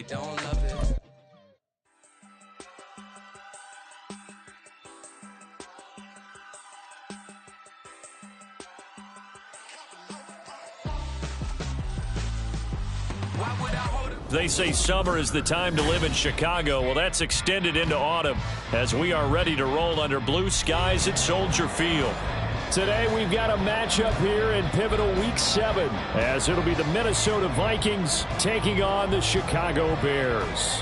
They don't love it. They say summer is the time to live in Chicago. Well, that's extended into autumn as we are ready to roll under blue skies at Soldier Field. Today we've got a matchup here in pivotal Week 7 as it'll be the Minnesota Vikings taking on the Chicago Bears.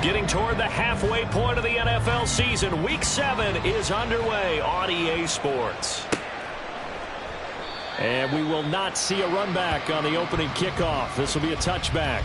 Getting toward the halfway point of the NFL season, Week 7 is underway on EA Sports. And we will not see a run back on the opening kickoff. This will be a touchback.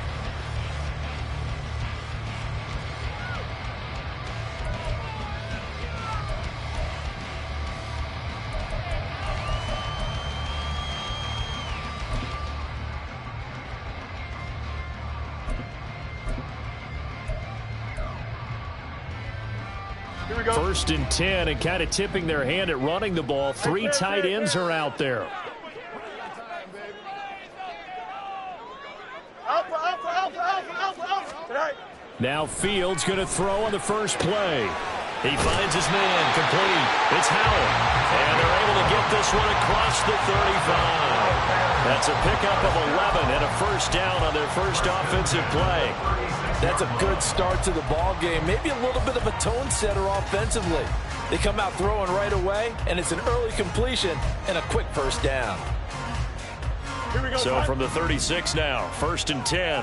First and 10, and kind of tipping their hand at running the ball. Three tight ends are out there. Now Fields going to throw on the first play. He finds his man, complete. It's Howell. And they're able to get this one across the 35. That's a pickup of 11 and a first down on their first offensive play. That's a good start to the ball game. Maybe a little bit of a tone setter offensively. They come out throwing right away, and it's an early completion and a quick first down. Here we go, so from the 36 now, first and 10.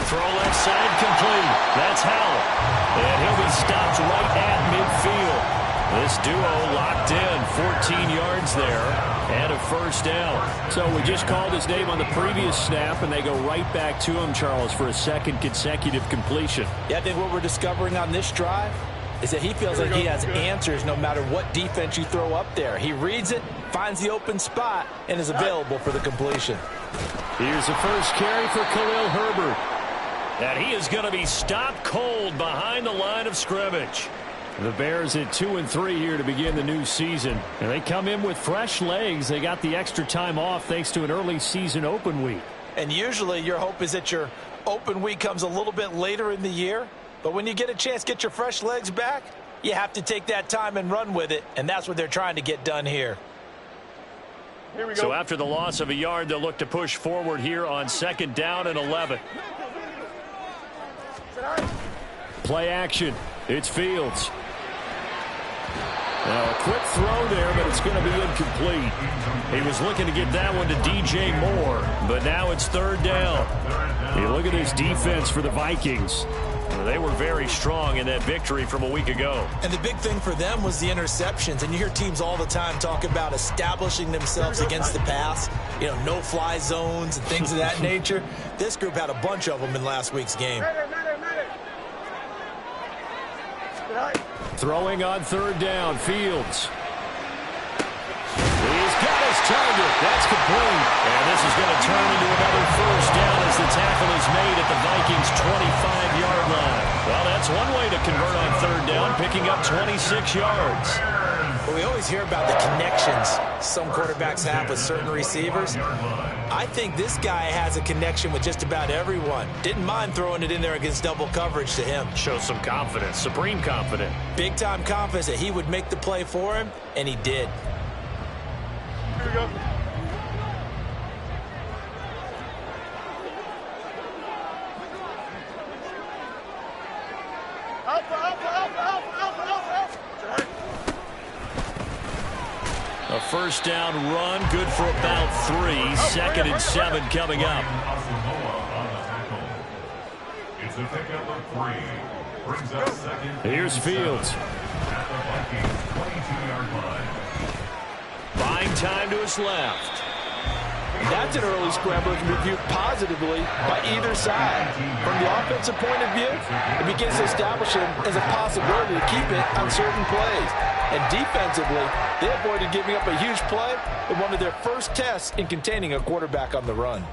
Throw left side complete. That's Howell. And he'll be stopped right at midfield. This duo locked in, 14 yards there, and a first down. So we just called his name on the previous snap, and they go right back to him, Charles, for a second consecutive completion. Yeah, I think what we're discovering on this drive is that he feels like he has answers no matter what defense you throw up there. He reads it, finds the open spot, and is available for the completion. Here's the first carry for Khalil Herbert. And he is going to be stopped cold behind the line of scrimmage. The Bears at 2-3 here to begin the new season. And they come in with fresh legs. They got the extra time off thanks to an early season open week. And usually your hope is that your open week comes a little bit later in the year. But when you get a chance to get your fresh legs back, you have to take that time and run with it. And that's what they're trying to get done here. Here we go. So after the loss of a yard, they'll look to push forward here on second down and 11. Play action. It's Fields. Now a quick throw there, but it's going to be incomplete. He was looking to get that one to DJ Moore, but now it's third down. You look at this defense for the Vikings. They were very strong in that victory from a week ago. And the big thing for them was the interceptions. And you hear teams all the time talk about establishing themselves against the pass. You know, no-fly zones and things of that nature. This group had a bunch of them in last week's game. Throwing on third down, Fields. He's got his target. That's complete. And this is going to turn into another first down as the tackle is made at the Vikings' 25-yard line. Well, that's one way to convert on third down, picking up 26 yards. Well, we always hear about the connections some quarterbacks have with certain receivers. I think this guy has a connection with just about everyone. Didn't mind throwing it in there against double coverage to him. Shows some confidence, supreme confidence. Big-time confidence that he would make the play for him, and he did. Here we go. A first down run, good for about 3. Second and 7 coming up. It's a pickup of 3. Brings up second. Here's Fields. At the Vikings' 22-yard line. Buying time to his left. That's an early scramble that can be viewed positively by either side. From the offensive point of view, it begins to establish him as a possibility to keep it on certain plays. And defensively, they avoided giving up a huge play in one of their first tests in containing a quarterback on the run.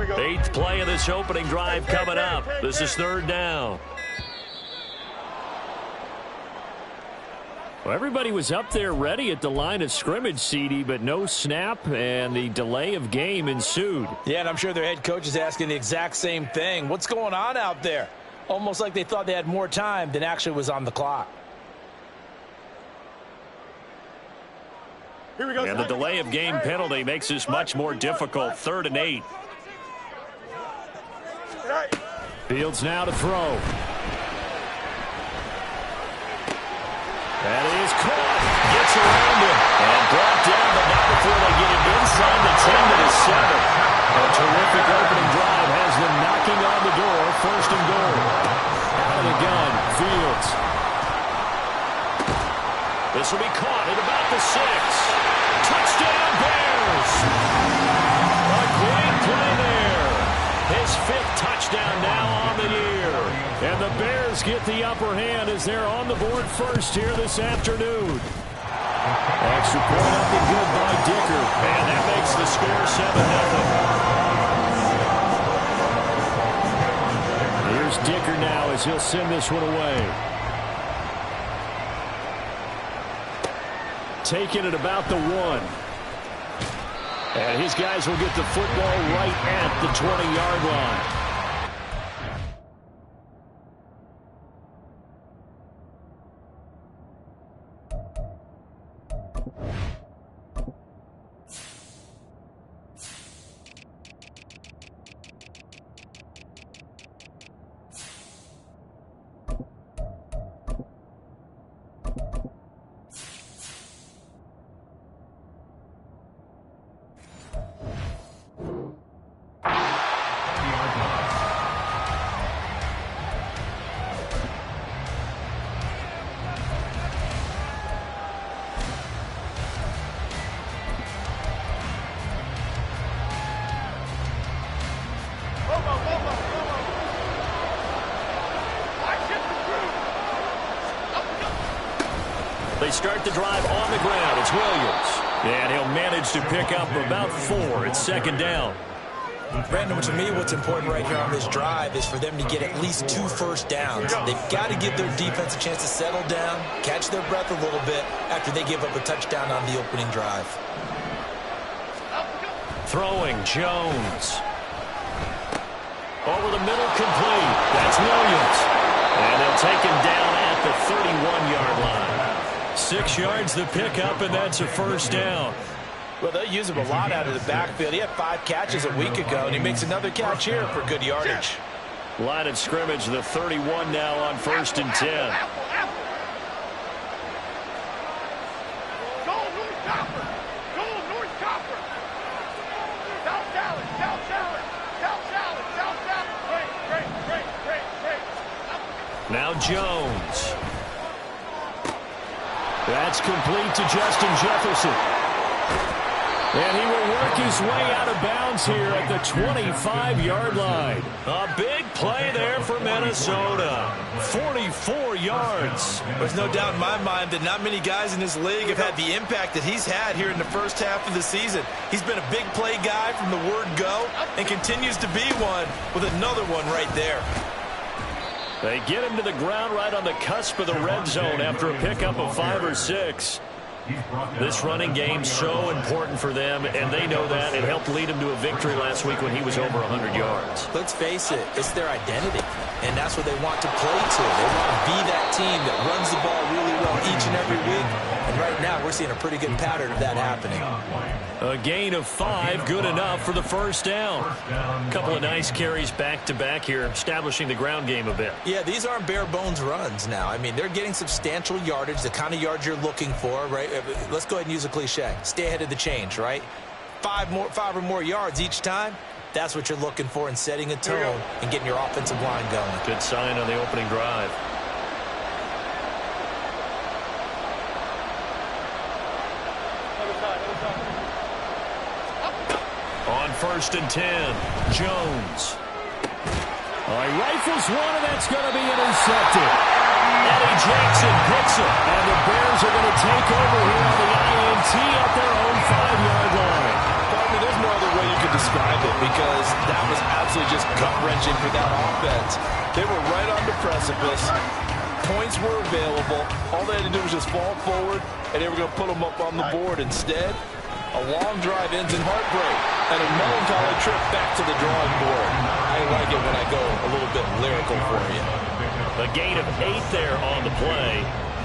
we go. 8th play of this opening drive coming up. This is 3rd down. Well, everybody was up there ready at the line of scrimmage, CD, but no snap, and the delay of game ensued. Yeah, and I'm sure their head coach is asking the exact same thing. What's going on out there? Almost like they thought they had more time than actually was on the clock. Here we go. And the delay of game penalty makes this much more difficult. 3rd and 8. Fields now to throw. That is caught. Gets around him. And brought down, but not before they get it inside the 10 to the 7. A terrific opening drive has them knocking on the door. 1st and goal. Out of the gun, Fields. This will be caught at about the 6. Touchdown, Bears. A great play there. His 5th touchdown now on the year. And the Bears get the upper hand as they're on the board first here this afternoon. Extra point up and good by Dicker. And that makes the score 7-0. Here's Dicker now as he'll send this one away. Taking it about the 1. And his guys will get the football right at the 20-yard line. They start the drive on the ground. It's Williams. And he'll manage to pick up about 4. It's 2nd down. Brandon, to me, what's important right here on this drive is for them to get at least 2 first downs. They've got to give their defense a chance to settle down, catch their breath a little bit after they give up a touchdown on the opening drive. Throwing, Jones. Over the middle, complete. That's Williams. And they'll take him down at the 31-yard line. 6 yards the pickup, and that's a 1st down. Well, they use him a lot out of the backfield. He had 5 catches a week ago, and he makes another catch here for good yardage. Line of scrimmage, the 31 now on 1st and 10. Go North Copper! Go North Copper! South Dallas! South Dallas! South Dallas! South Dallas! Great! Now Jones. That's complete to Justin Jefferson. And he will work his way out of bounds here at the 25-yard line. A big play there for Minnesota. 44 yards. There's no doubt in my mind that not many guys in this league have had the impact that he's had here in the first half of the season. He's been a big play guy from the word go and continues to be one with another one right there. They get him to the ground right on the cusp of the red zone after a pickup of 5 or 6. This running game so important for them, and they know that. It helped lead them to a victory last week when he was over 100 yards. Let's face it, it's their identity, and that's what they want to play to. They want to be that team that runs the ball really well each and every week, and right now we're seeing a pretty good pattern of that happening. A gain of 5, good enough for the 1st down. A couple of nice carries back-to-back here, establishing the ground game a bit. Yeah, these aren't bare-bones runs now. I mean, they're getting substantial yardage, the kind of yards you're looking for, right? Let's go ahead and use a cliche. Stay ahead of the change, right? 5 or more yards each time. That's what you're looking for in setting a tone and getting your offensive line going. Good sign on the opening drive. On 1st and 10, Jones. Rifles one, and that's going to be intercepted. Eddie Jackson picks it, and the Bears are going to take over here on the INT at their own 5-yard line. There's no other way you could describe it. because that was absolutely just gut-wrenching for that offense. They were right on the precipice. Points were available. All they had to do was just fall forward, and they were going to put them up on the board. Instead, a long drive ends in heartbreak and a melancholy trip back to the drawing board. I like it when I go a little bit lyrical for you. A gain of 8 there on the play,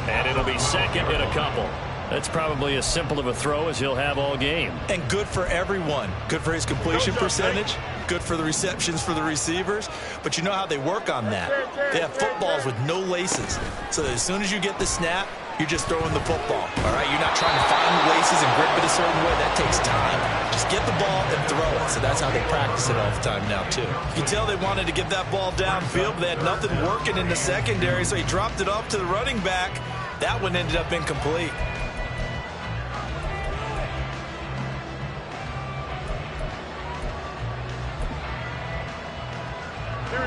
and it'll be second in a couple. That's probably as simple of a throw as he'll have all game. And good for everyone. Good for his completion percentage. Good for the receptions for the receivers. But you know how they work on that. They have footballs with no laces. So that as soon as you get the snap, you're just throwing the football. All right? You're not trying to find the laces and grip it a certain way. That takes time. Just get the ball and throw it. So that's how they practice it all the time now, too. You can tell they wanted to get that ball downfield, but they had nothing working in the secondary, so he dropped it off to the running back. That one ended up incomplete.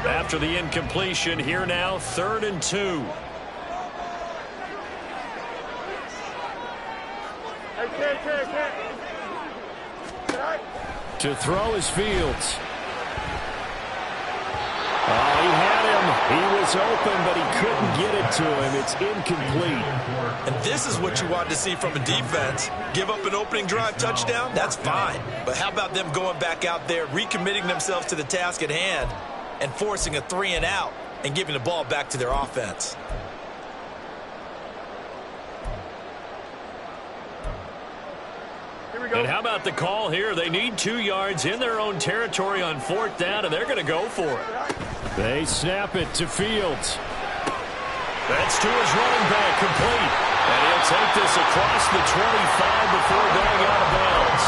After the incompletion, here now, 3rd and 2. To throw is Fields. Oh, he had him. He was open, but he couldn't get it to him. It's incomplete. And this is what you want to see from a defense. Give up an opening drive touchdown, that's fine. But how about them going back out there, recommitting themselves to the task at hand, and forcing a 3-and-out and giving the ball back to their offense. And how about the call here? They need 2 yards in their own territory on 4th down, and they're going to go for it. They snap it to Fields. That's to his running back, complete. And he'll take this across the 25 before going out of bounds.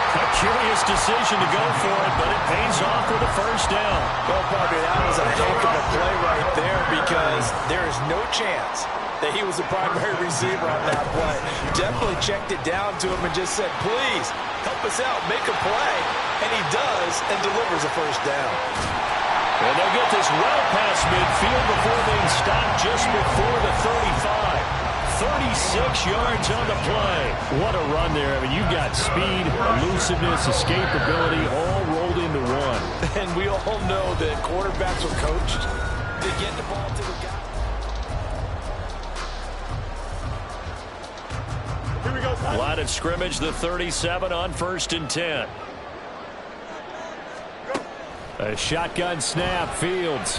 A curious decision to go for it, but it pays off for the 1st down. Well, partner, that was a heck of a play right there because there is no chance that he was the primary receiver on that play. Definitely checked it down to him and just said, please, help us out, make a play. And he does and delivers a 1st down. And they'll get this well past midfield before being stopped just before the 35. 36 yards on the play. What a run there. I mean, you've got speed, elusiveness, escapability, all rolled into one. And we all know that quarterbacks are coached to get the ball to the guy. Here we go, Tyler. Line of scrimmage, the 37 on 1st and 10. A shotgun snap, Fields.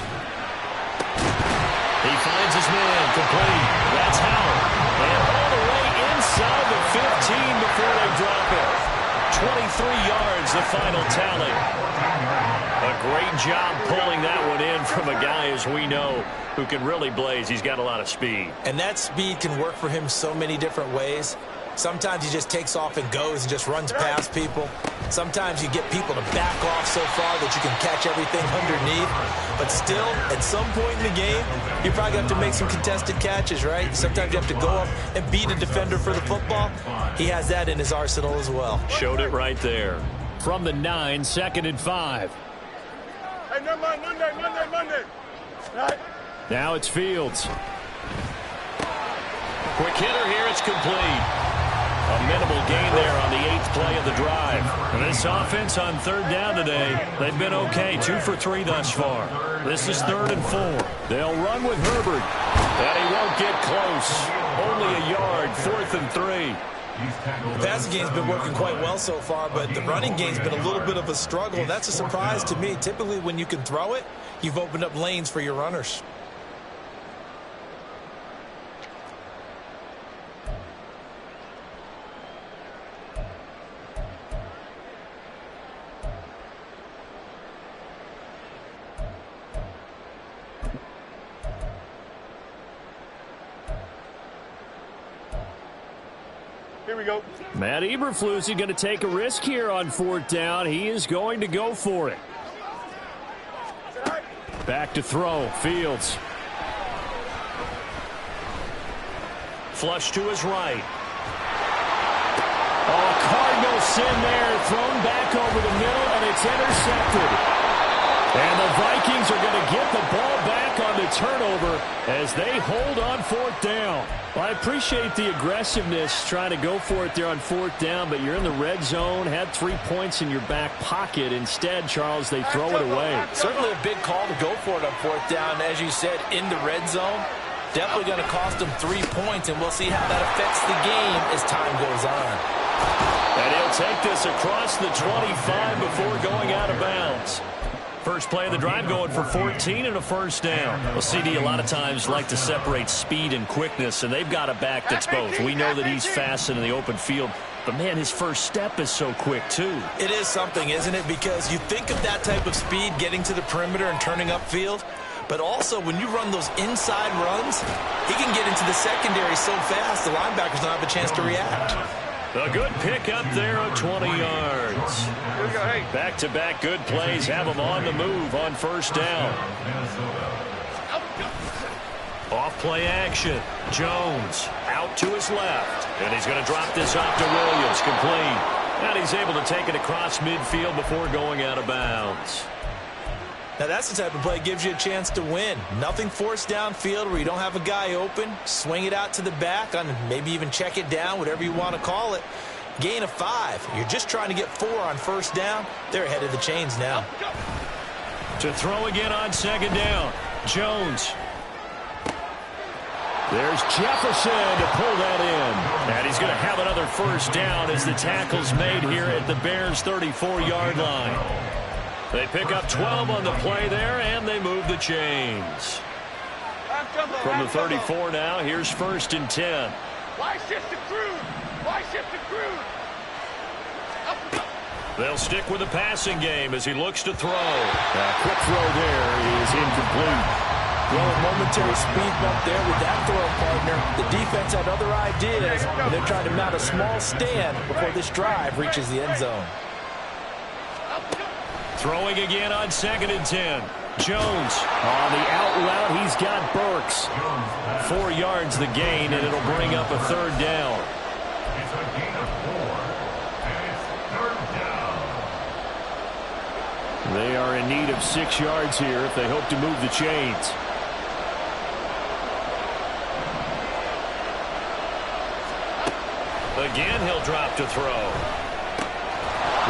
He finds his man, complete. That's Howard. And all the way inside the 15 before they drop it. 23 yards, the final tally. A great job pulling that one in from a guy, as we know, who can really blaze. He's got a lot of speed. And that speed can work for him so many different ways. Sometimes he just takes off and goes and just runs past people. Sometimes you get people to back off so far that you can catch everything underneath. But still, at some point in the game, you probably have to make some contested catches, right? Sometimes you have to go up and beat a defender for the football. He has that in his arsenal as well. Showed it right there. From the 9, 2nd and 5. Hey, never mind, Monday. Right. Now it's Fields. Quick hitter here, it's complete. A minimal gain there on the 8th play of the drive. And this offense on 3rd down today, they've been okay, 2 for 3 thus far. This is 3rd and 4. They'll run with Herbert, and he won't get close. Only a yard, 4th and 3. The passing game's been working quite well so far, but the running game's been a little bit of a struggle. That's a surprise to me. Typically, when you can throw it, you've opened up lanes for your runners. Here we go. Matt Eberflus is going to take a risk here on 4th down. He is going to go for it. Back to throw. Fields. Flush to his right. Oh, Cardinal sin there. Thrown back over the middle, and it's intercepted. And the Vikings are going to get the ball back on the turnover as they hold on fourth down. Well, I appreciate the aggressiveness trying to go for it there on fourth down, but you're in the red zone, had 3 points in your back pocket. Instead, Charles, they throw it away. Certainly a big call to go for it on fourth down. As you said, in the red zone, definitely going to cost them 3 points, and we'll see how that affects the game as time goes on. And he'll take this across the 25 before going out of bounds. First play of the drive going for 14 and a first down. Well, CD a lot of times like to separate speed and quickness, and they've got a back that's both. We know that he's fast in the open field, but, man, his first step is so quick, too. It is something, isn't it? Because you think of that type of speed getting to the perimeter and turning upfield, but also when you run those inside runs, he can get into the secondary so fast the linebackers don't have a chance to react. A good pick up there of 20 yards. Back-to-back good plays have him on the move on first down. Off play action. Jones out to his left. And he's going to drop this off to Williams. Complete. And he's able to take it across midfield before going out of bounds. Now, that's the type of play that gives you a chance to win. Nothing forced downfield where you don't have a guy open. Swing it out to the back, on maybe even check it down, whatever you want to call it. Gain of 5. You're just trying to get 4 on first down. They're ahead of the chains now. To throw again on second down. Jones. There's Jefferson to pull that in. And he's going to have another first down as the tackle's made here at the Bears' 34-yard line. They pick up 12 on the play there, and they move the chains. From the 34 now, here's first and 10. Why shift to Cruz? Why shift to Cruz? They'll stick with the passing game as he looks to throw. A quick throw there is incomplete. Well, a momentary speed bump there with that throw partner. The defense had other ideas, and they're trying to mount a small stand before this drive reaches the end zone. Throwing again on second and 10. Jones on the out route. He's got Burks. 4 yards the gain, and it'll bring up a third down. It's a gain of 4, and it's third down. They are in need of 6 yards here if they hope to move the chains. Again, he'll drop to throw.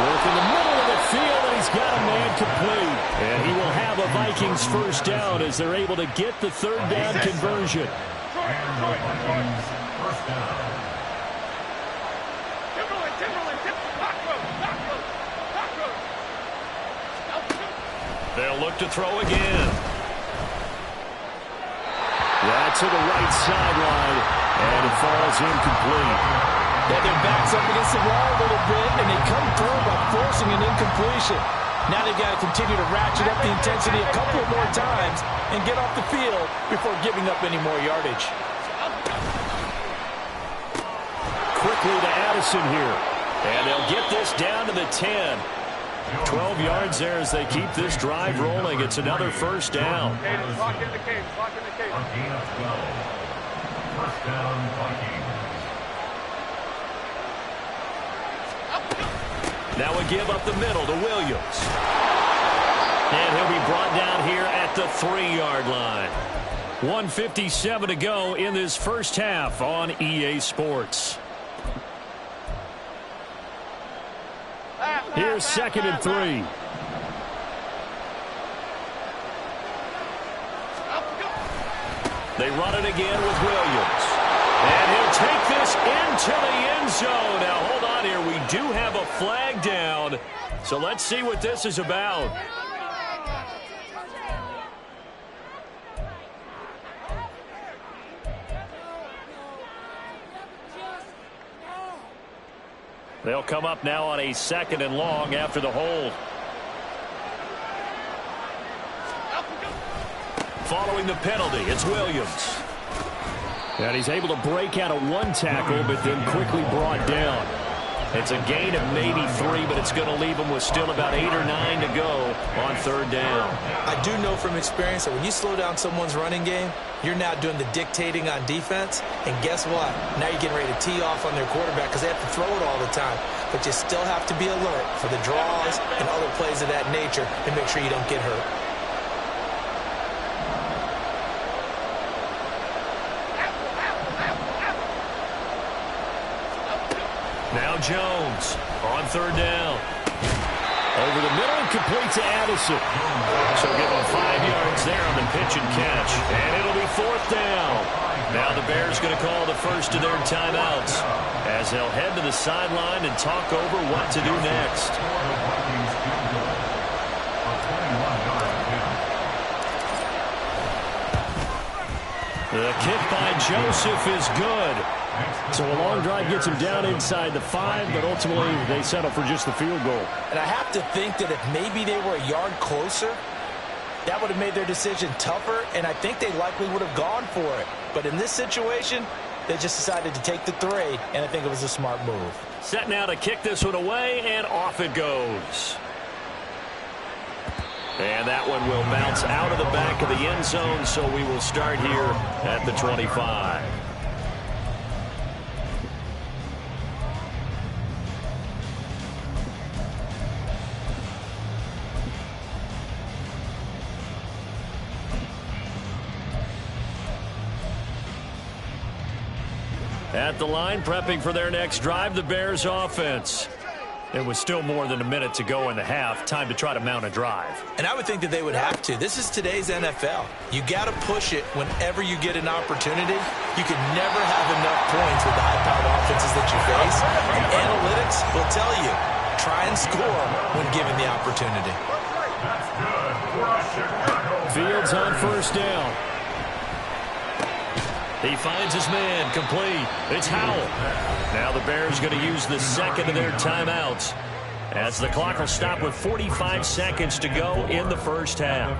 Work in the middle of the field, and he's got a man complete. And he will have a Vikings first down as they're able to get the third down conversion. First down. They'll look to throw again. That's to the right sideline, and it falls incomplete. Yeah, their back's up against the wall a little bit, and they come through by forcing an incompletion. Now they've got to continue to ratchet up the intensity a couple of more times and get off the field before giving up any more yardage. Quickly to Addison here. And they'll get this down to the 10. 12 yards there as they keep this drive rolling. It's another first down. Lock in the cage. Lock in the cage. A gain of 12. First down, Vikings. Now a give up the middle to Williams. And he'll be brought down here at the 3-yard line. 1:57 to go in this first half on EA Sports. Here's second and 3. They run it again with Williams. And he'll take this into the end zone. Now, hold on here. We do have a flag down. So let's see what this is about. They'll come up now on a second and long after the hold. Following the penalty, it's Williams. And he's able to break out of one tackle, but then quickly brought down. It's a gain of maybe 3, but it's going to leave him with still about 8 or 9 to go on third down. I do know from experience that when you slow down someone's running game, you're now doing the dictating on defense. And guess what? Now you're getting ready to tee off on their quarterback because they have to throw it all the time. But you still have to be alert for the draws and other plays of that nature and make sure you don't get hurt. Now Jones on third down. Over the middle, complete to Addison. So give him 5 yards there on the pitch and catch. And it'll be fourth down. Now the Bears going to call the first of their timeouts as they'll head to the sideline and talk over what to do next. The kick by Joseph is good. So a long drive gets him down inside the 5, but ultimately they settle for just the field goal. And I have to think that if maybe they were a yard closer, that would have made their decision tougher, and I think they likely would have gone for it. But in this situation, they just decided to take the 3, and I think it was a smart move. Set now to kick this one away, and off it goes. And that one will bounce out of the back of the end zone, so we will start here at the 25. At the line, prepping for their next drive, the Bears offense. It was still more than a minute to go in the half. Time to try to mount a drive. And I would think that they would have to. This is today's NFL. You got to push it whenever you get an opportunity. You can never have enough points with the high-powered offenses that you face. And analytics will tell you, try and score when given the opportunity. Fields on first down. He finds his man, complete. It's Howell. Now the Bears going to use the second of their timeouts as the clock will stop with 45 seconds to go in the first half.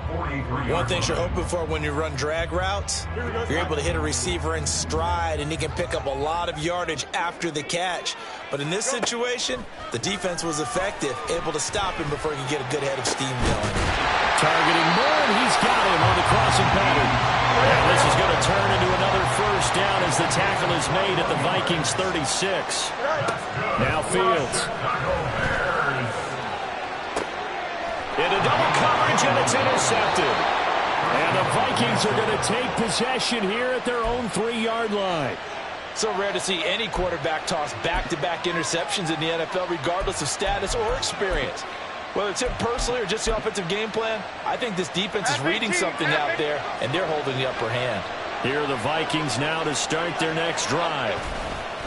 One thing you're hoping for when you run drag routes, you're able to hit a receiver in stride, and he can pick up a lot of yardage after the catch. But in this situation, the defense was effective, able to stop him before he could get a good head of steam going. Targeting Moore, and he's got him on the crossing pattern. And this is going to turn into another first down as the tackle is made at the Vikings 36. Now Fields. Into double coverage, and it's intercepted. And the Vikings are going to take possession here at their own 3-yard line. So rare to see any quarterback toss back-to-back interceptions in the NFL, regardless of status or experience. Whether it's him personally or just the offensive game plan, I think this defense is reading something out there, and they're holding the upper hand. Here are the Vikings now to start their next drive.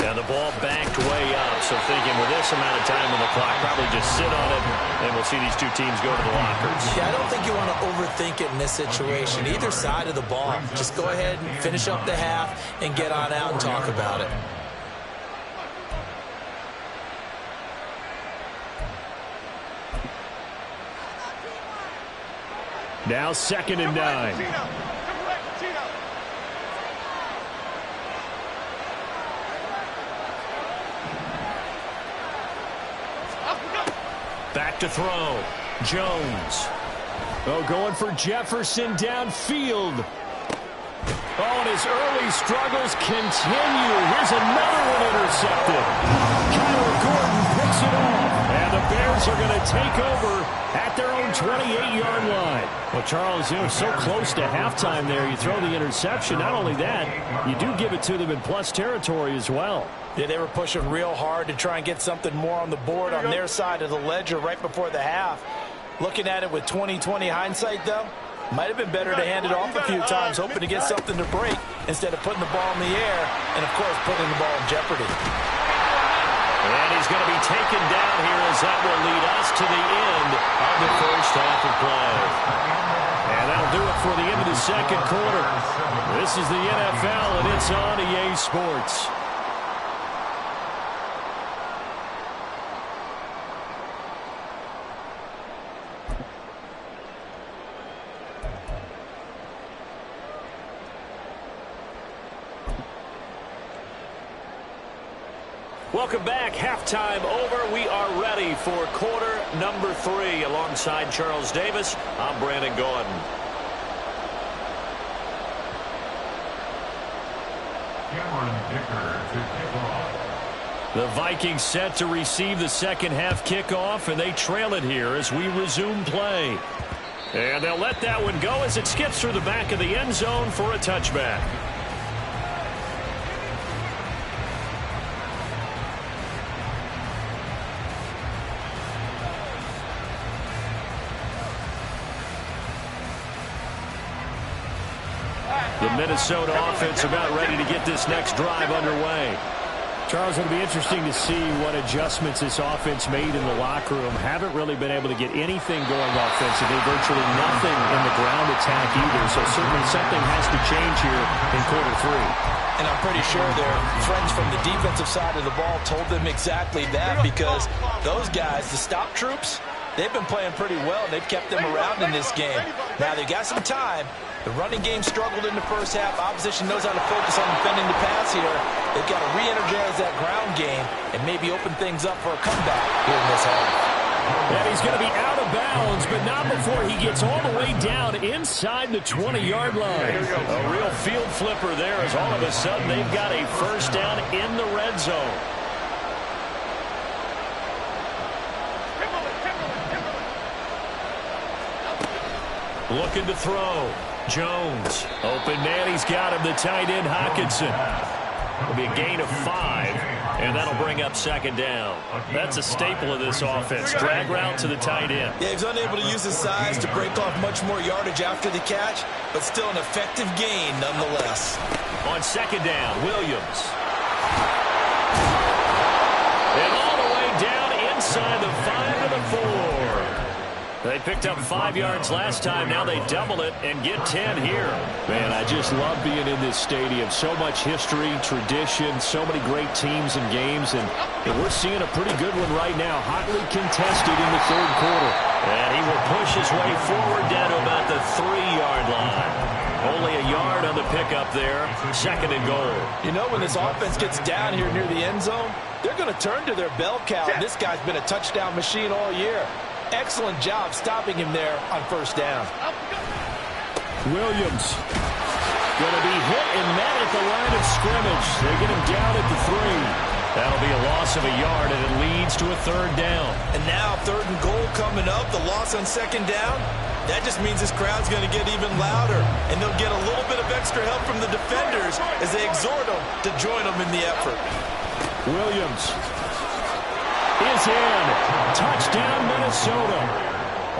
And the ball backed way up, so thinking with this amount of time on the clock, probably just sit on it, and we'll see these two teams go to the lockers. Yeah, I don't think you want to overthink it in this situation. Either side of the ball, just go ahead and finish up the half and get on out and talk about it. Now 2nd and 9. Back to throw. Jones. Oh, going for Jefferson downfield. Oh, and his early struggles continue. Here's another one intercepted. Kyler Gordon picks it off. And the Bears are going to take over at their own 28-yard line. Well, Charles, you know, so close to halftime there. You throw the interception. Not only that, you do give it to them in plus territory as well. Yeah, they were pushing real hard to try and get something more on the board on their side of the ledger right before the half. Looking at it with 20/20 hindsight, though, might have been better to hand it off a few times, hoping to get something to break instead of putting the ball in the air and, of course, putting the ball in jeopardy. And he's going to be taken down here as that will lead us to the end of the first half of play. And that'll do it for the end of the second quarter. This is the NFL, and it's on EA Sports. Welcome back. Halftime over. We are ready for quarter number 3. Alongside Charles Davis, I'm Brandon Gordon. The Vikings set to receive the second half kickoff, and they trail it here as we resume play. And they'll let that one go as it skips through the back of the end zone for a touchback. The Minnesota offense about ready to get this next drive underway. Charles, it'll be interesting to see what adjustments this offense made in the locker room. Haven't really been able to get anything going offensively, virtually nothing in the ground attack either. So certainly something has to change here in quarter 3. And I'm pretty sure their friends from the defensive side of the ball told them exactly that, because those guys, the stop troops, they've been playing pretty well. They've kept them around in this game. Now, they got some time. The running game struggled in the first half. Opposition knows how to focus on defending the pass here. They've got to re-energize that ground game and maybe open things up for a comeback here in this half. And he's going to be out of bounds, but not before he gets all the way down inside the 20-yard line. A real field flipper there, as all of a sudden they've got a first down in the red zone. Looking to throw. Jones. Open man. He's got him. The tight end, Hockenson. It'll be a gain of 5, and that'll bring up second down. That's a staple of this offense. Drag route to the tight end. Yeah, he's unable to use his size to break off much more yardage after the catch, but still an effective gain nonetheless. On second down, Williams. And all the way down inside the 5 to the 4. They picked up 5 yards last time. Now they double it and get 10 here. Man, I just love being in this stadium. So much history, tradition, so many great teams and games, and we're seeing a pretty good one right now. Hotly contested in the third quarter. And he will push his way forward down to about the 3-yard line. Only a yard on the pickup there. Second and goal. You know, when this offense gets down here near the end zone, they're going to turn to their bell cow. This guy's been a touchdown machine all year. Excellent job stopping him there on first down. Williams going to be hit and met at the line of scrimmage. They get him down at the 3. That'll be a loss of a yard, and it leads to a third down. And now third and goal coming up. The loss on second down. That just means this crowd's going to get even louder, and they'll get a little bit of extra help from the defenders as they exhort them to join them in the effort. Williams is in. Touchdown, Minnesota.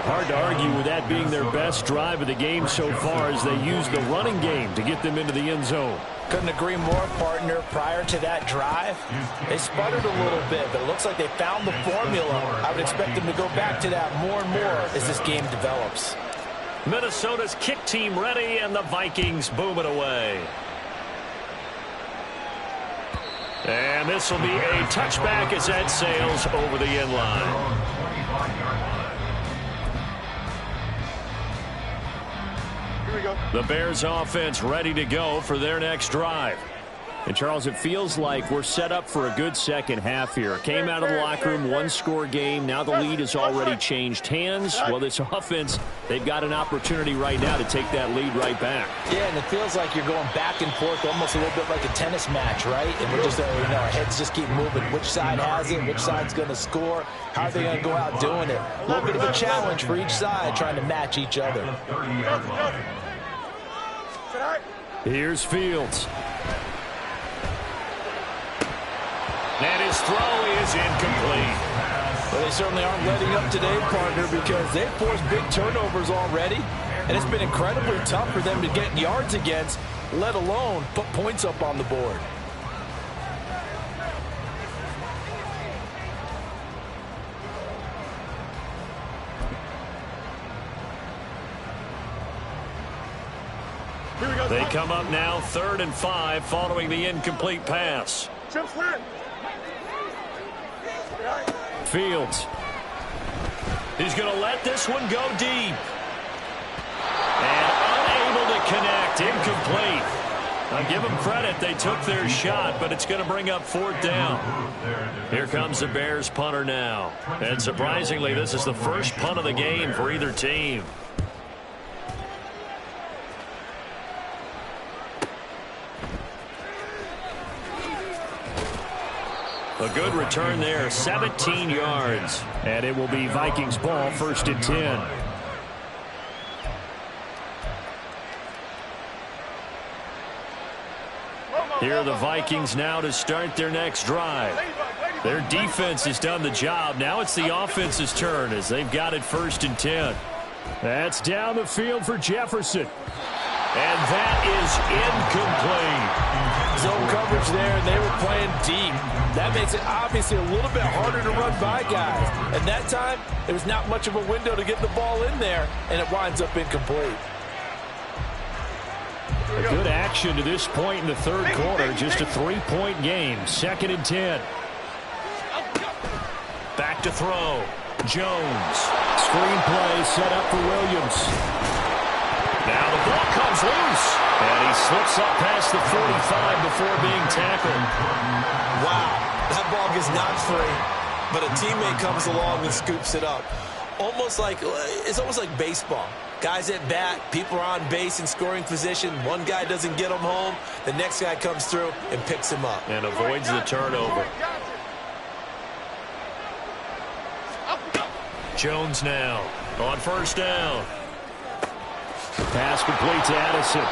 Hard to argue with that being their best drive of the game so far, as they use the running game to get them into the end zone. Couldn't agree more, partner. Prior to that drive, they sputtered a little bit, but it looks like they found the formula. I would expect them to go back to that more and more as this game develops. Minnesota's kick team ready, and the Vikings boom it away. And this will be a touchback as that sails over the end line. Here we go. The Bears offense ready to go for their next drive. And, Charles, it feels like we're set up for a good second half here. Came out of the locker room, one-score game. Now the lead has already changed hands. Well, this offense, they've got an opportunity right now to take that lead right back. Yeah, and it feels like you're going back and forth, almost a little bit like a tennis match, right? And we're just, our heads just keep moving. Which side has it? Which side's going to score? How are they going to go out doing it? A little bit of a challenge for each side, trying to match each other. Here's Fields. And his throw is incomplete. Well, they certainly aren't letting up today, partner, because they've forced big turnovers already, and it's been incredibly tough for them to get yards against, let alone put points up on the board. They come up now 3rd and 5 following the incomplete pass. Fields. He's going to let this one go deep. And unable to connect. Incomplete. I'll give them credit. They took their shot, but it's going to bring up 4th down. Here comes the Bears punter now. And surprisingly, this is the first punt of the game for either team. A good return there, 17 yards. And it will be Vikings ball, 1st and 10. Here are the Vikings now to start their next drive. Their defense has done the job. Now it's the offense's turn as they've got it 1st and 10. That's down the field for Jefferson. And that is incomplete. Zone coverage there, and they were playing deep. That makes it obviously a little bit harder to run by guys. And that time, there was not much of a window to get the ball in there, and it winds up incomplete. A good action to this point in the third quarter. Just a 3-point game. 2nd and 10. Back to throw. Jones. Screenplay set up for Williams. Now the ball comes loose. And he slips up past the 45 before being tackled. Wow, that ball gets knocked free, but a teammate comes along and scoops it up. It's almost like baseball. Guys at bat, people are on base in scoring position. One guy doesn't get him home. The next guy comes through and picks him up. And avoids the turnover. Jones now on first down. Pass complete to Addison.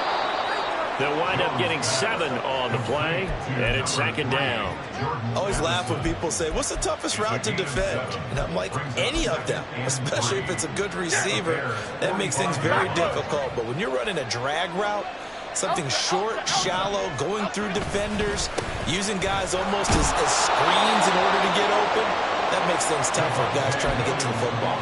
They'll wind up getting 7 on the play, and it's 2nd down. I always laugh when people say, what's the toughest route to defend? And I'm like, any of them, especially if it's a good receiver. That makes things very difficult. But when you're running a drag route, something short, shallow, going through defenders, using guys almost as screens in order to get open, that makes things tough for guys trying to get to the football.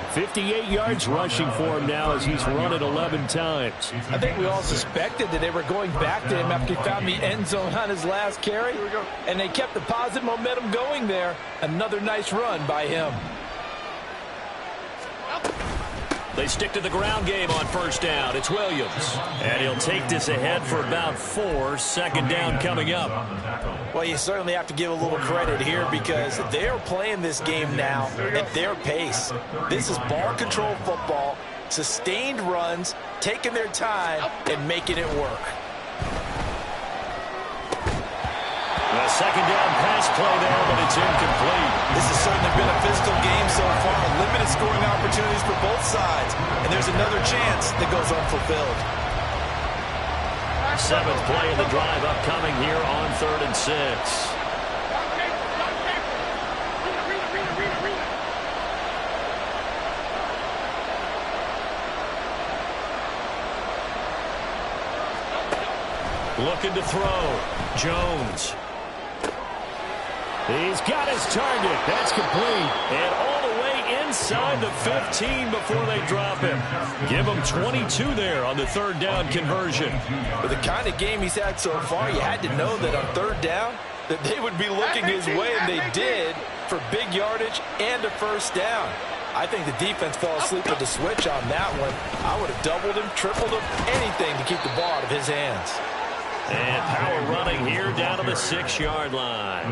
58 yards rushing for him now as he's run it 11 times. I think we all suspected that they were going back to him after he found the end zone on his last carry, and they kept the positive momentum going there. Another nice run by him. They stick to the ground game on first down. It's Williams. And he'll take this ahead for about 4. 2nd down coming up. Well, you certainly have to give a little credit here because they're playing this game now at their pace. This is ball control football, sustained runs, taking their time, and making it work. A 2nd down pass play there, but it's incomplete. This has certainly been a physical game so far. Limited scoring opportunities for both sides. And there's another chance that goes unfulfilled. 7th play of the drive upcoming here on 3rd and 6. Looking to throw. Jones. He's got his target. That's complete. And all the way inside the 15 before they drop him. Give him 22 there on the 3rd down conversion. With the kind of game he's had so far, you had to know that on 3rd down that they would be looking his way, and they did, for big yardage and a first down. I think the defense fell asleep with the switch on that one. I would have doubled him, tripled him, anything to keep the ball out of his hands. And power running here down to the 6-yard line.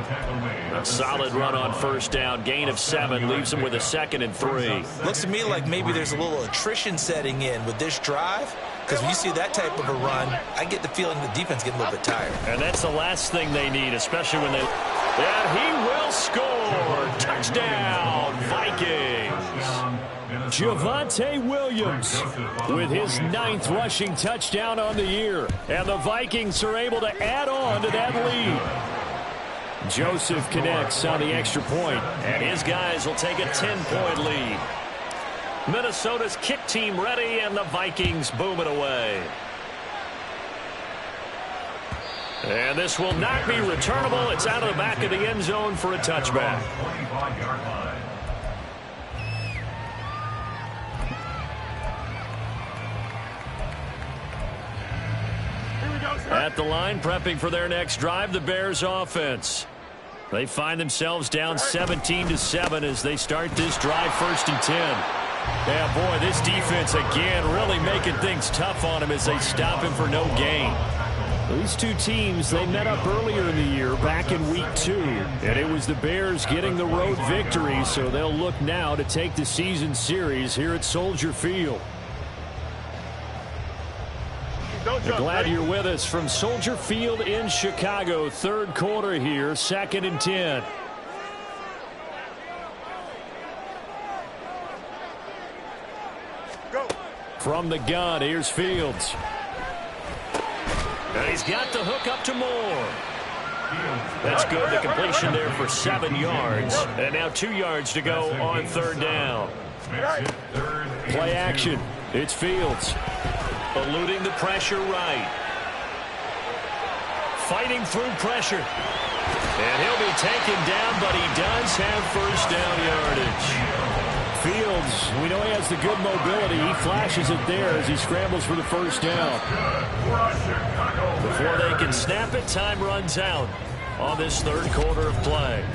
A solid run on first down. Gain of 7 leaves him with a 2nd and 3. Looks to me like maybe there's a little attrition setting in with this drive. Because when you see that type of a run, I get the feeling the defense getting a little bit tired. And that's the last thing they need, especially when they... And he will score. Touchdown, Vikings. Javonte Williams with his 9th rushing touchdown on the year. And the Vikings are able to add on to that lead. Joseph connects on the extra point. And his guys will take a 10-point lead. Minnesota's kick team ready, and the Vikings boom it away. And this will not be returnable. It's out of the back of the end zone for a touchback. At the line, prepping for their next drive, the Bears offense. They find themselves down 17-7 as they start this drive 1st and 10. Yeah, boy, this defense again really making things tough on him as they stop him for no gain. These two teams, they met up earlier in the year back in week 2. And it was the Bears getting the road victory, so they'll look now to take the season series here at Soldier Field. We're glad you're with us from Soldier Field in Chicago. 3rd quarter here, 2nd and 10. Go. From the gun, here's Fields. And he's got the hook up to Moore. That's good. The completion there for 7 yards. And now 2 yards to go on 3rd down. Play action. It's Fields. Eluding the pressure right. Fighting through pressure. And he'll be taken down, but he does have first down yardage. Fields, we know he has the good mobility. He flashes it there as he scrambles for the first down. Before they can snap it, time runs out on this third quarter of play.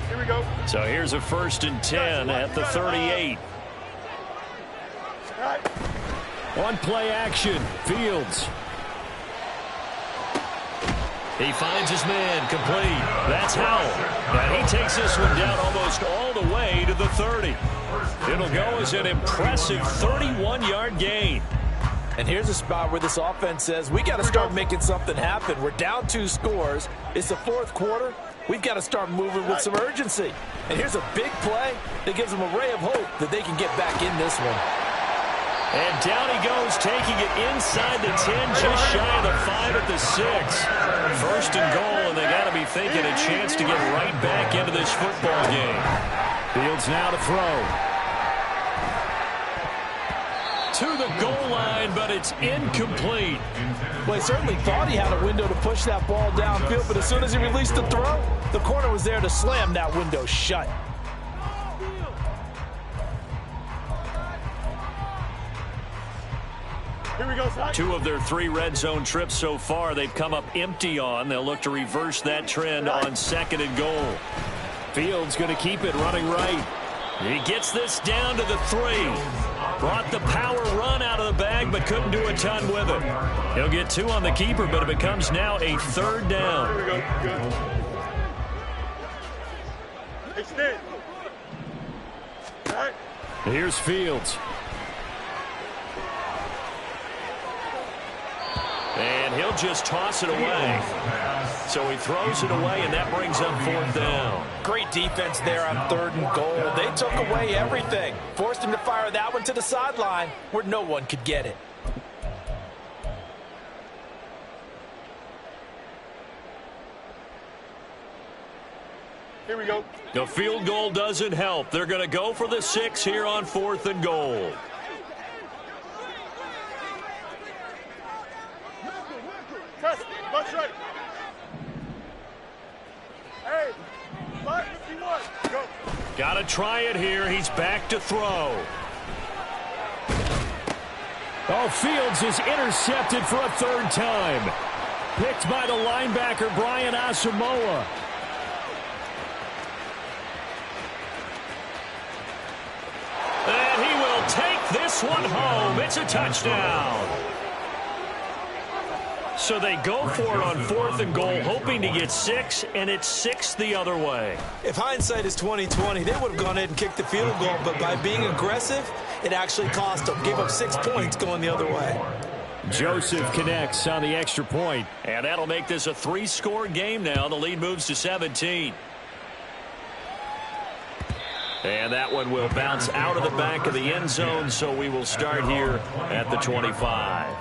Here we go. So here's a 1st and 10 at the 38. All right. On play action, Fields. He finds his man complete. That's Howell. And he takes this one down almost all the way to the 30. It'll go as an impressive 31-yard gain. And here's a spot where this offense says, we got to start making something happen. We're down 2 scores. It's the 4th quarter. We've got to start moving with some urgency. And here's a big play that gives them a ray of hope that they can get back in this one. And down he goes, taking it inside the 10, just shy of the 5 at the 6. 1st and goal, and they got to be thinking a chance to get right back into this football game. Fields now to throw. To the goal line, but it's incomplete. Well, he certainly thought he had a window to push that ball downfield, but as soon as he released the throw, the corner was there to slam that window shut. Here we go, son. 2 of their 3 red zone trips so far they've come up empty on. They'll look to reverse that trend on 2nd and goal. Fields going to keep it running right. He gets this down to the 3. Brought the power run out of the bag, but couldn't do a ton with it. He'll get 2 on the keeper, but it becomes now a 3rd down. Here we go. Good. Extend. All right. Here's Fields. And he'll just toss it away. So he throws it away, and that brings up 4th down. Great defense there on 3rd and goal. They took away everything. Forced him to fire that one to the sideline where no one could get it. Here we go. The field goal doesn't help. They're going to go for the 6 here on 4th and goal. Test. Butt right. Hey. 551. Go. Got to try it here. He's back to throw. Oh, Fields is intercepted for a 3rd time. Picked by the linebacker, Brian Asamoah. And he will take this one home. It's a touchdown. So they go for it on 4th and goal, hoping to get 6, and it's 6 the other way. If hindsight is 20/20, they would have gone ahead and kicked the field goal, but by being aggressive, it actually cost them. Gave up 6 points going the other way. Joseph connects on the extra point. And that'll make this a 3-score game now. The lead moves to 17. And that one will bounce out of the back of the end zone, so we will start here at the 25.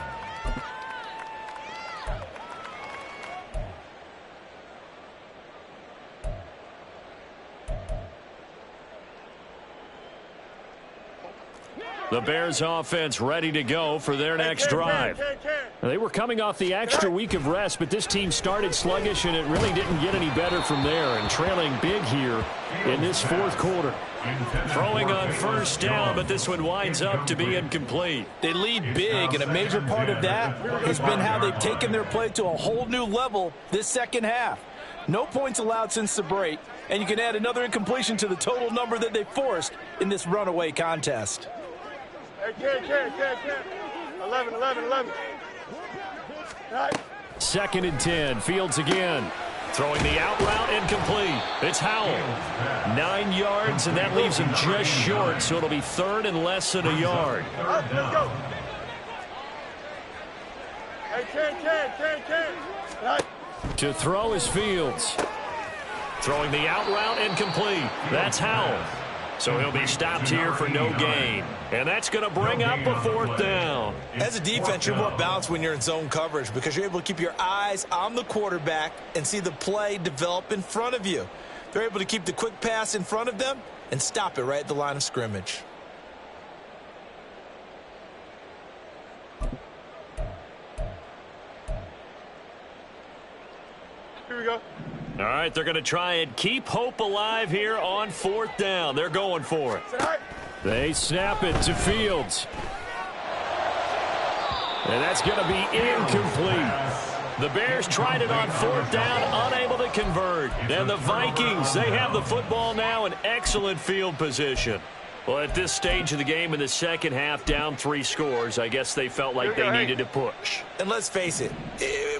The Bears offense ready to go for their next drive. They were coming off the extra week of rest, but this team started sluggish, and it really didn't get any better from there, and trailing big here in this 4th quarter. Throwing on 1st down, but this one winds up to be incomplete. They lead big, and a major part of that has been how they've taken their play to a whole new level this 2nd half. No points allowed since the break, and you can add another incompletion to the total number that they forced in this runaway contest. Hey, 11. All right. 2nd and 10. Fields again. Throwing the out route incomplete. It's Howell. 9 yards, and that leaves him just short, so it'll be 3rd and less than a yard. All right, let's go. Hey, 10. All right. To throw is Fields. Throwing the out route incomplete. That's Howell. So he'll be stopped here for no gain. And that's going to bring up a 4th down. As a defense, you're more balanced when you're in zone coverage because you're able to keep your eyes on the quarterback and see the play develop in front of you. They're able to keep the quick pass in front of them and stop it right at the line of scrimmage. Here we go. All right, they're going to try and keep hope alive here on 4th down. They're going for it. They snap it to Fields. And that's going to be incomplete. The Bears tried it on 4th down, unable to convert. And the Vikings, they have the football now in excellent field position. Well, at this stage of the game in the second half, down 3 scores, I guess they felt like they needed to push. And let's face it,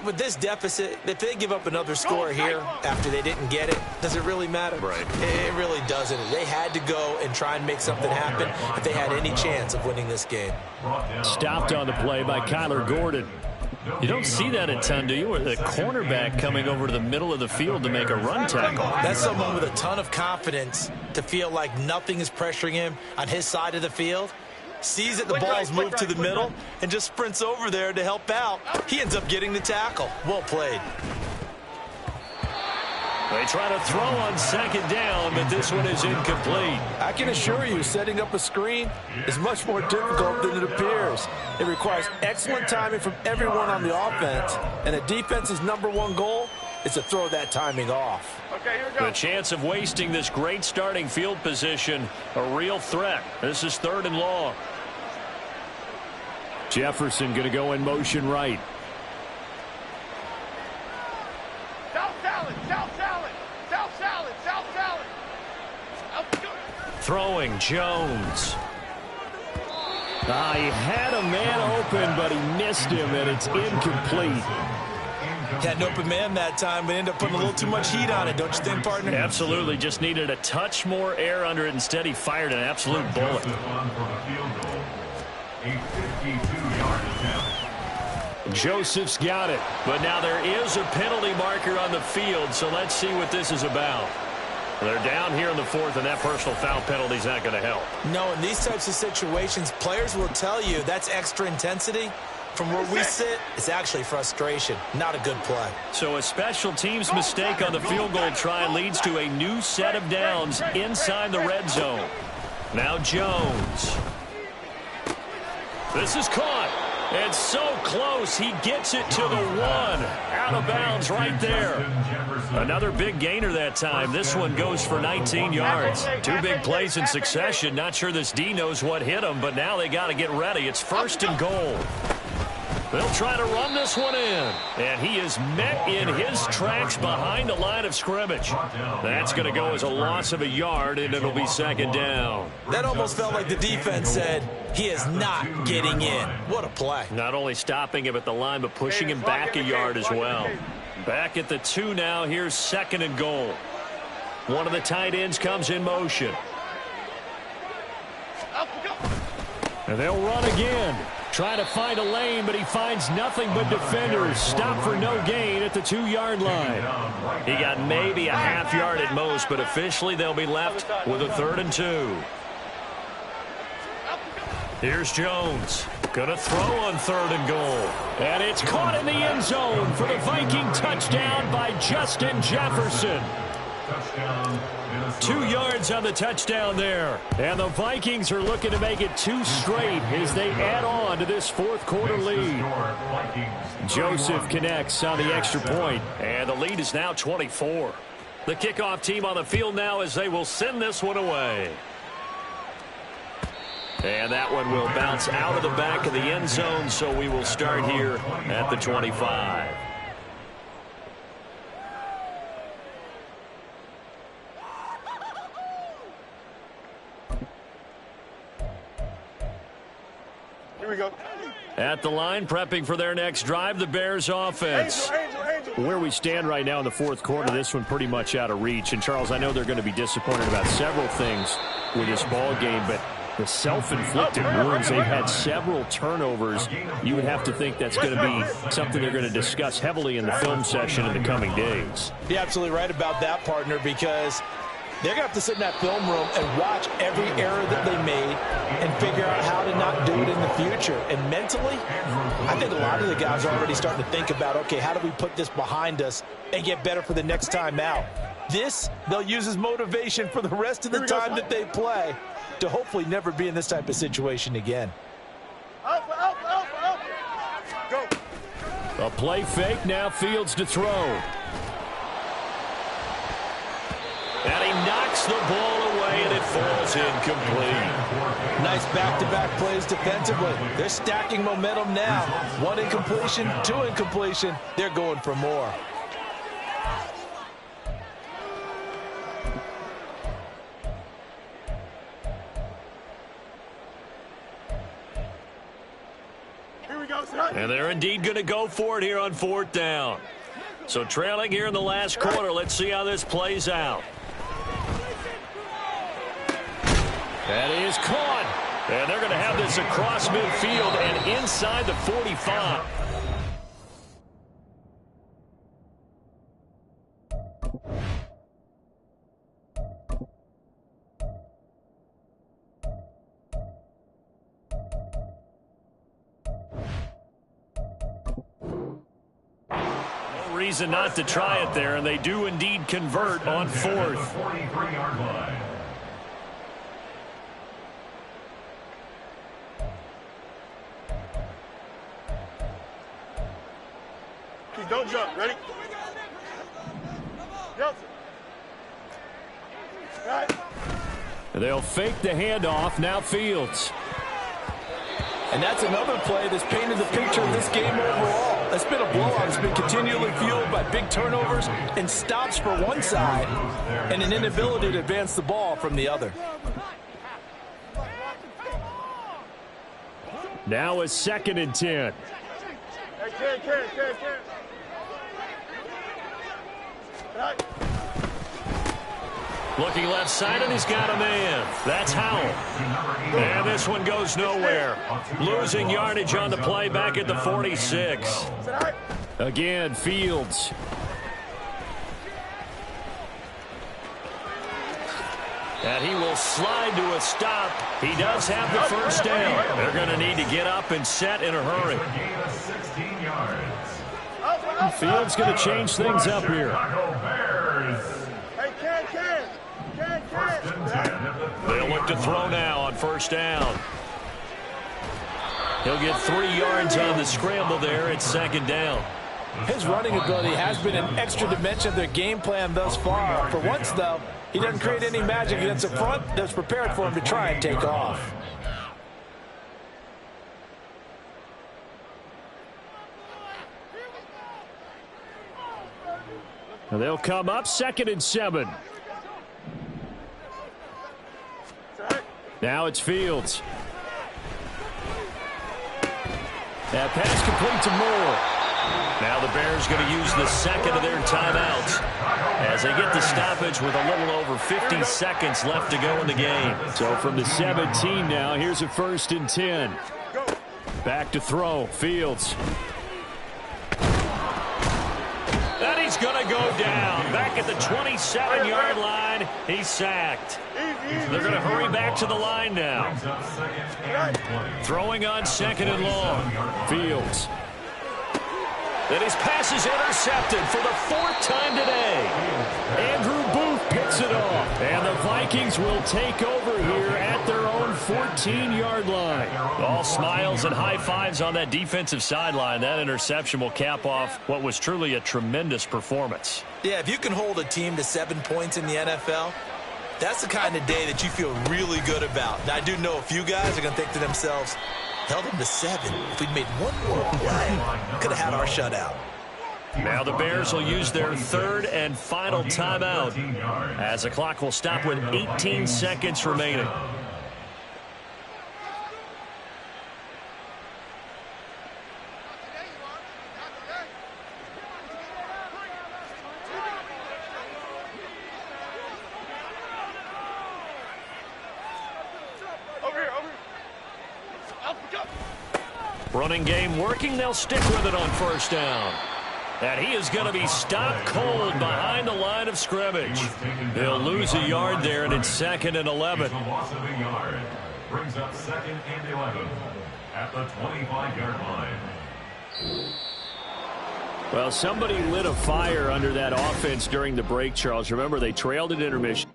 with this deficit, if they give up another score here after they didn't get it, does it really matter? Right. It really doesn't. They had to go and try and make something happen if they had any chance of winning this game. Stopped on the play by Kyler Gordon. You don't see that a ton, do you? Or the cornerback coming over to the middle of the field to make a run tackle. That's someone with a ton of confidence to feel like nothing is pressuring him on his side of the field. Sees that the ball's moved to the middle and just sprints over there to help out. He ends up getting the tackle. Well played. They try to throw on 2nd down, but this one is incomplete. I can assure you, setting up a screen is much more difficult than it appears. It requires excellent timing from everyone on the offense, and a defense's #1 goal is to throw that timing off. Okay, here we go. The chance of wasting this great starting field position, a real threat. This is 3rd and long. Jefferson going to go in motion right. South salad, south salad, south salad, south salad. Throwing Jones. He had a man open, but he missed him, and it's incomplete. Had an open man that time, but ended up putting a little too much heat on it, don't you think, partner? Absolutely. Just needed a touch more air under it. Instead, he fired an absolute bullet. Joseph's got it. But now there is a penalty marker on the field, so let's see what this is about. They're down here in the 4th, and that personal foul penalty is not going to help. No, in these types of situations, players will tell you that's extra intensity. From where we sit, it's actually frustration, not a good play. So a special teams mistake on the field goal try leads to a new set of downs inside the red zone. Now Jones. This is caught. And so close, he gets it to the 1. Out of bounds right there. Another big gainer that time. This one goes for 19 yards. 2 big plays in succession. Not sure this D knows what hit him, but now they got to get ready. It's 1st and goal. They'll try to run this one in. And he is met in his tracks behind the line of scrimmage. That's going to go as a loss of a yard, and it'll be 2nd down. That almost felt like the defense said, he is not getting in. What a play. Not only stopping him at the line, but pushing him back a yard as well. Back at the 2 now. Here's 2nd and goal. One of the tight ends comes in motion. And they'll run again. Trying to find a lane, but he finds nothing but defenders. Stop for no gain at the 2-yard line. He got maybe a half yard at most, but officially they'll be left with a 3rd and 2. Here's Jones. Going to throw on 3rd and goal. And it's caught in the end zone for the Viking touchdown by Justin Jefferson. 2 yards on the touchdown there. And the Vikings are looking to make it 2 straight as they add on to this 4th quarter lead. Joseph connects on the extra point. And the lead is now 24. The kickoff team on the field now as they will send this one away. And that one will bounce out of the back of the end zone, so we will start here at the 25. Here we go. At the line, prepping for their next drive, the Bears offense. Where we stand right now in the 4th quarter, this one pretty much out of reach. And, Charles, I know they're going to be disappointed about several things with this ball game, but the self-inflicted wounds, they've had several turnovers. You would have to think that's going to be something they're going to discuss heavily in the film session in the coming days. You're absolutely right about that, partner, because They're going to have to sit in that film room and watch every error that they made and figure out how to not do it in the future. And mentally, I think a lot of the guys are already starting to think about, okay, how do we put this behind us and get better for the next time out? This, they'll use as motivation for the rest of the time that they play to hopefully never be in this type of situation again. Go. A play fake, now Fields to throw. And he knocks the ball away, and it falls incomplete. Nice back-to-back plays defensively. They're stacking momentum now. 1 incompletion, 2 incompletion. They're going for more. Here we go, son. And they're indeed going to go for it here on 4th down. So trailing here in the last quarter. Let's see how this plays out. That is caught. And they're going to have this across midfield and inside the 45. No reason not to try it there, and they do indeed convert on 4th. 43-yard line. Don't jump. Ready? Nelson. Right. They'll fake the handoff. Now Fields. And that's another play that's painted the picture of this game overall. It's been a blowout. It's been continually fueled by big turnovers and stops for one side and an inability to advance the ball from the other. Now a 2nd and 10. Hey, Ken. Right. Looking left side, and he's got a man. That's Howell. And this one goes nowhere. Losing yardage on the play back at the 46. Again, Fields. And he will slide to a stop. He does have the first down. They're going to need to get up and set in a hurry. Fields going to change things up here. Hey, Ken. They'll look to throw now on 1st down. He'll get 3 yards on the scramble there at 2nd down. His running ability has been an extra dimension of their game plan thus far. For once, though, he doesn't create any magic against the front that's prepared for him to try and take off. And they'll come up 2nd and 7. Now it's Fields. That pass complete to Moore. Now the Bears going to use the 2nd of their timeouts as they get the stoppage with a little over 50 seconds left to go in the game. So from the 17 now, here's a 1st and 10. Back to throw. Fields. And he's going to go down. Back at the 27-yard line, he's sacked. They're going to hurry back to the line now. Throwing on 2nd and long. Fields. Then his pass is intercepted for the 4th time today. Andrew Booth picks it off. And the Vikings will take over here at their own 14-yard line. All smiles and high fives on that defensive sideline. That interception will cap off what was truly a tremendous performance. Yeah, if you can hold a team to 7 points in the NFL, that's the kind of day that you feel really good about. Now, I do know a few guys are going to think to themselves, held them to 7. If we'd made one more play, could have had our shutout. Now the Bears will use their 3rd and final timeout as the clock will stop with 18 seconds remaining. Running game working. They'll stick with it on 1st down. And he is going to be stopped cold behind the line of scrimmage. He'll lose a yard there, and it's 2nd and 11. A loss of a yard. Brings up 2nd and 11 at the 25-yard line. Well, somebody lit a fire under that offense during the break, Charles. Remember, they trailed at intermission.